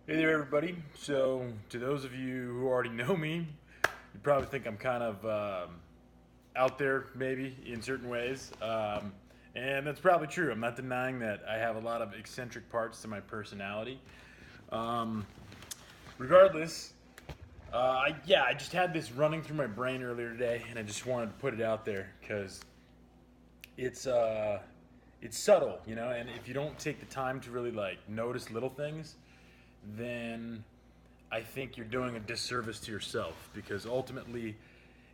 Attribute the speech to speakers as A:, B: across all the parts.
A: Hey there, everybody. So, to those of you who already know me, you probably think I'm kind of out there, maybe in certain ways, and that's probably true. I'm not denying that I have a lot of eccentric parts to my personality. Um, Regardless, I just had this running through my brain earlier today, and I just wanted to put it out there because it's uh, it's subtle, and if you don't take the time to really like notice little things, then I think you're doing a disservice to yourself because ultimately,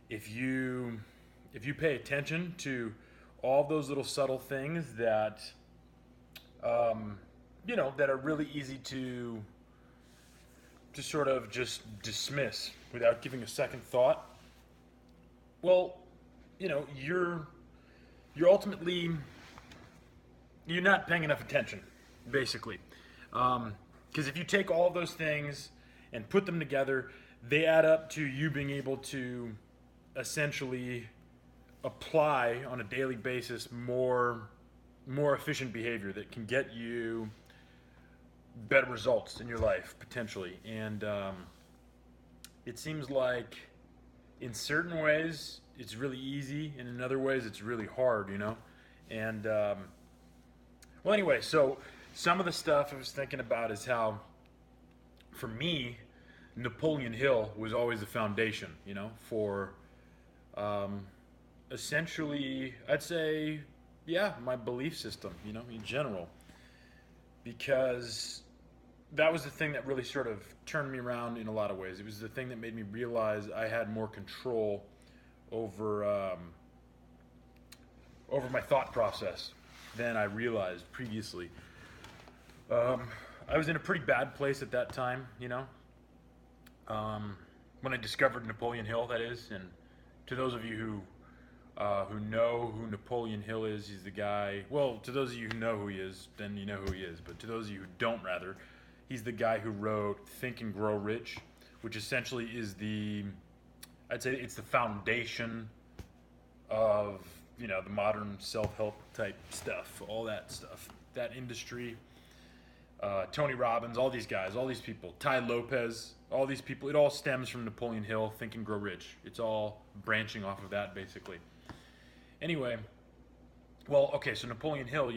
A: if you if you pay attention to all those little subtle things that that are really easy to sort of just dismiss without giving a second thought, well, you're ultimately you're not paying enough attention, basically. Because if you take all of those things and put them together, they add up to you being able to essentially apply on a daily basis more efficient behavior that can get you better results in your life potentially. And it seems like in certain ways it's really easy, and in other ways it's really hard. And well, anyway, so some of the stuff I was thinking about is how, for me, Napoleon Hill was always the foundation, for um, essentially, I'd say, yeah, my belief system, in general, because that was the thing that really sort of turned me around in a lot of ways. It was the thing that made me realize I had more control over over my thought process than I realized previously. Um, I was in a pretty bad place at that time, when I discovered Napoleon Hill, that is. And to those of you who know who Napoleon Hill is, he's the guy. Well, to those of you who know who he is, then you know who he is. But to those of you who don't, rather, he's the guy who wrote Think and Grow Rich, which essentially is I'd say it's the foundation of the modern self-help type stuff, all that stuff, that industry. Tony Robbins, all these guys, all these people, Ty Lopez, all these people. It all stems from Napoleon Hill, Think and Grow Rich. It's all branching off of that, basically. Anyway, well, okay, so Napoleon Hill,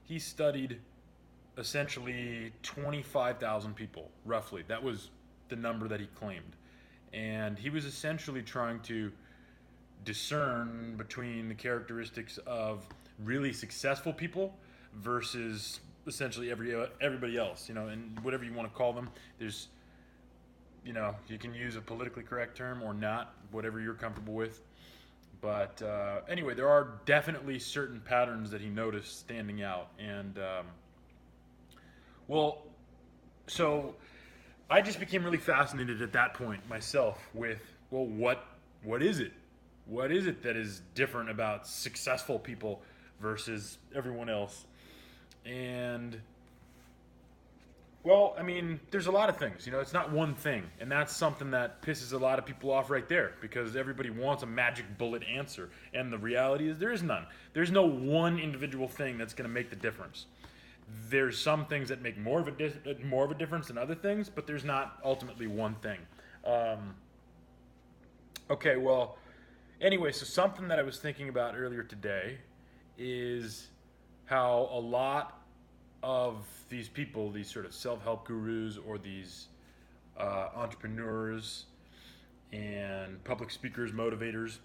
A: he studied essentially 25,000 people, roughly. That was the number that he claimed. And he was essentially trying to discern between the characteristics of really successful people versus essentially everybody else, and whatever you want to call them. There's, you can use a politically correct term or not, whatever you're comfortable with. But anyway, there are definitely certain patterns that he noticed standing out, and well, so I just became really fascinated at that point myself with, well, what is it? What is it that is different about successful people versus everyone else? And well, I mean, there's a lot of things. It's not one thing, and that's something that pisses a lot of people off right there because everybody wants a magic bullet answer, and the reality is there is none. There's no one individual thing that's going to make the difference. There's some things that make more of a difference than other things, but there's not ultimately one thing. Um, okay, well, anyway, so something that I was thinking about earlier today is how a lot of these people, these sort of self-help gurus or these entrepreneurs and public speakers, motivators,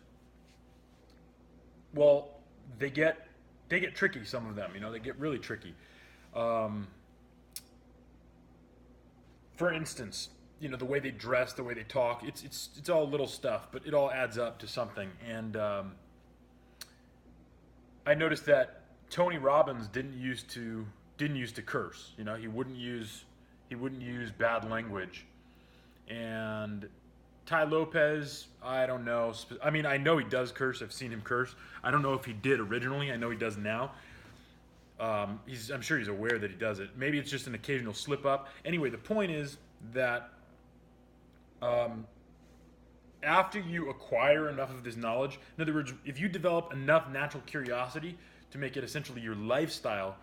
A: well, they get they get tricky. Some of them, they get really tricky. Um, for instance, the way they dress, the way they talk, it's all little stuff, but it all adds up to something. And I noticed that Tony Robbins didn't use to curse. He wouldn't use bad language. And Ty Lopez, I don't know. I mean, I know he does curse. I've seen him curse. I don't know if he did originally. I know he does now. I'm sure he's aware that he does it. Maybe it's just an occasional slip up. Anyway, the point is that um, after you acquire enough of this knowledge, in other words, if you develop enough natural curiosity to make it essentially your lifestyle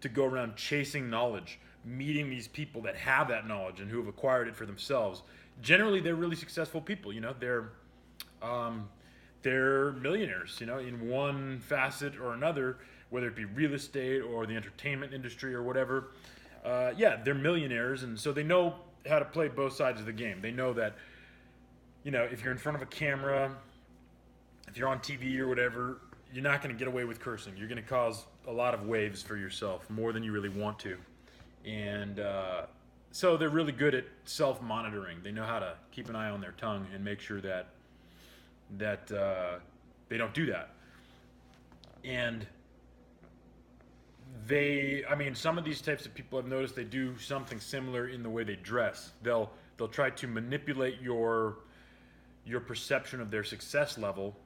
A: to go around chasing knowledge meeting these people that have that knowledge and who have acquired it for themselves, generally they're really successful people. They're millionaires, in one facet or another, whether it be real estate or the entertainment industry or whatever. Yeah, they're millionaires, and so they know how to play both sides of the game. They know that, if you're in front of a camera, if you're on TV or whatever, you're not going to get away with cursing. You're going to cause a lot of waves for yourself, more than you really want to. And so they're really good at self-monitoring. They know how to keep an eye on their tongue and make sure that they don't do that. And some of these types of people, I've noticed, they do something similar in the way they dress. They'll try to manipulate your perception of their success level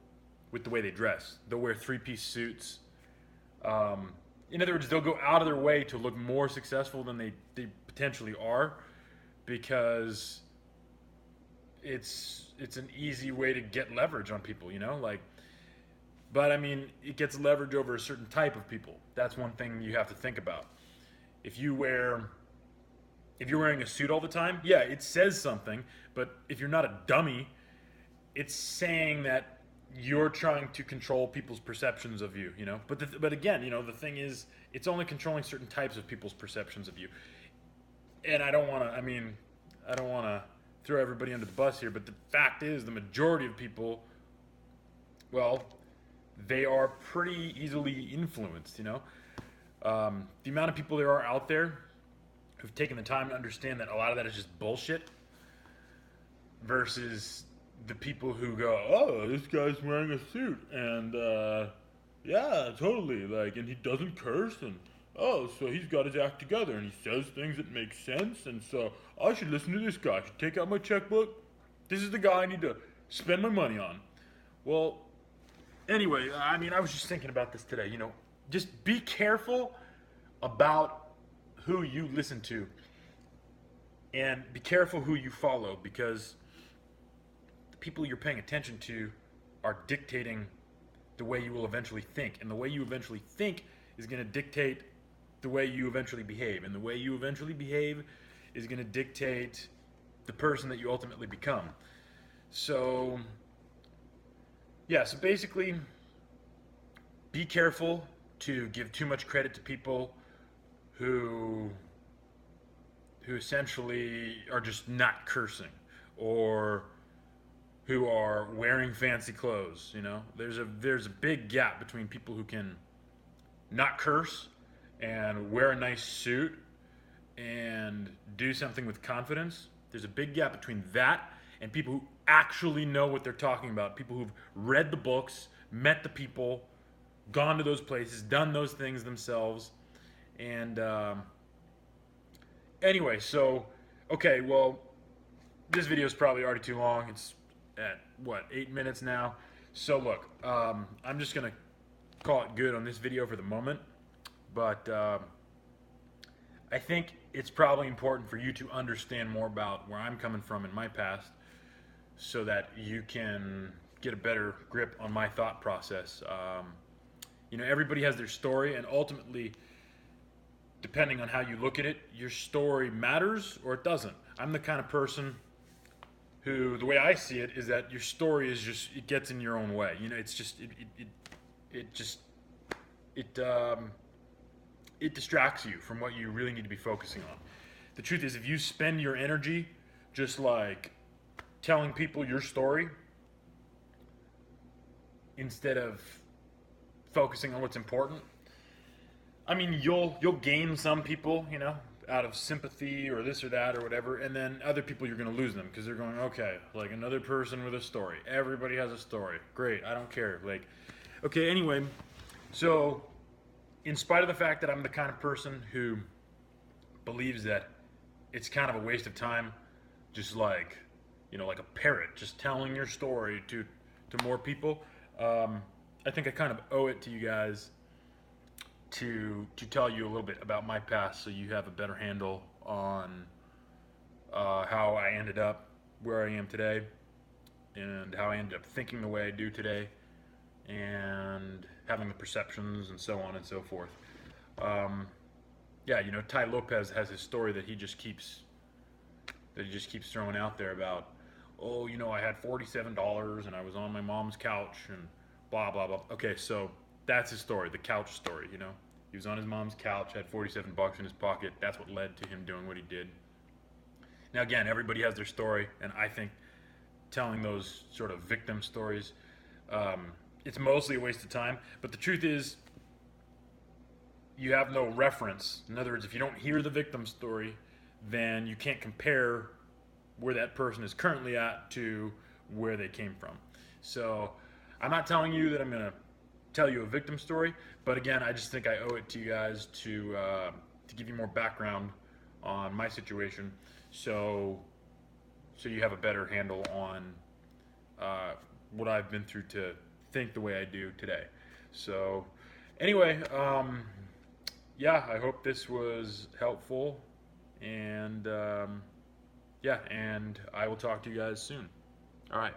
A: with the way they dress. They'll wear three-piece suits. In other words, they'll go out of their way to look more successful than they potentially are, because it's an easy way to get leverage on people, But it gets leverage over a certain type of people. That's one thing you have to think about. If you're wearing a suit all the time, yeah, it says something. But if you're not a dummy, it's saying that you're trying to control people's perceptions of you, But again, the thing is, it's only controlling certain types of people's perceptions of you. And I don't want to throw everybody under the bus here, but the fact is, the majority of people, well, they are pretty easily influenced, The amount of people there are out there who've taken the time to understand that a lot of that is just bullshit, versus the people who go, oh, this guy's wearing a suit, and yeah, totally, and he doesn't curse, and oh, so he's got his act together, and he says things that make sense, and so I should listen to this guy. I should take out my checkbook. This is the guy I need to spend my money on. Well, anyway, I was just thinking about this today, just be careful about who you listen to, and be careful who you follow, because the people you're paying attention to are dictating the way you will eventually think, and the way you eventually think is going to dictate the way you eventually behave, and the way you eventually behave is going to dictate the person that you ultimately become. So basically, be careful to give too much credit to people who essentially are just not cursing, or who are wearing fancy clothes. There's a big gap between people who can not curse and wear a nice suit and do something with confidence. There's a big gap between that and people who actually know what they're talking about, people who've read the books, met the people, gone to those places, done those things themselves. And anyway, so, okay, well, this video is probably already too long. It's at, 8 minutes now? So look, I'm just going to call it good on this video for the moment. But I think it's probably important for you to understand more about where I'm coming from in my past, so that you can get a better grip on my thought process. Everybody has their story, and ultimately, depending on how you look at it, your story matters or it doesn't. I'm the kind of person who, the way I see it, is that your story is just, it gets in your own way. It distracts you from what you really need to be focusing on. The truth is, if you spend your energy just telling people your story instead of focusing on what's important, you'll gain some people, out of sympathy or this or that or whatever, and then other people, you're going to lose them because they're going, okay, another person with a story. Everybody has a story. Great, I don't care. Okay, anyway, so in spite of the fact that I'm the kind of person who believes that it's kind of a waste of time, just like a parrot, just telling your story to more people, I think I kind of owe it to you guys to tell you a little bit about my past, so you have a better handle on how I ended up where I am today, and how I ended up thinking the way I do today, and having the perceptions and so on and so forth. Yeah, you know, Ty Lopez has his story that he just keeps throwing out there about, oh, you know, I had $47 and I was on my mom's couch and blah blah blah. Okay, so that's his story, the couch story. You know, he was on his mom's couch, had 47 bucks in his pocket. That's what led to him doing what he did. Now, again, everybody has their story, and I think telling those sort of victim stories, um, it's mostly a waste of time. But the truth is, you have no reference. In other words, if you don't hear the victim story, then you can't compare where that person is currently at to where they came from. So I'm not telling you that I'm going to tell you a victim story, but again, I just think I owe it to you guys to give you more background on my situation, so you have a better handle on what I've been through to think the way I do today. So anyway, yeah, I hope this was helpful, and yeah, and I will talk to you guys soon. All right.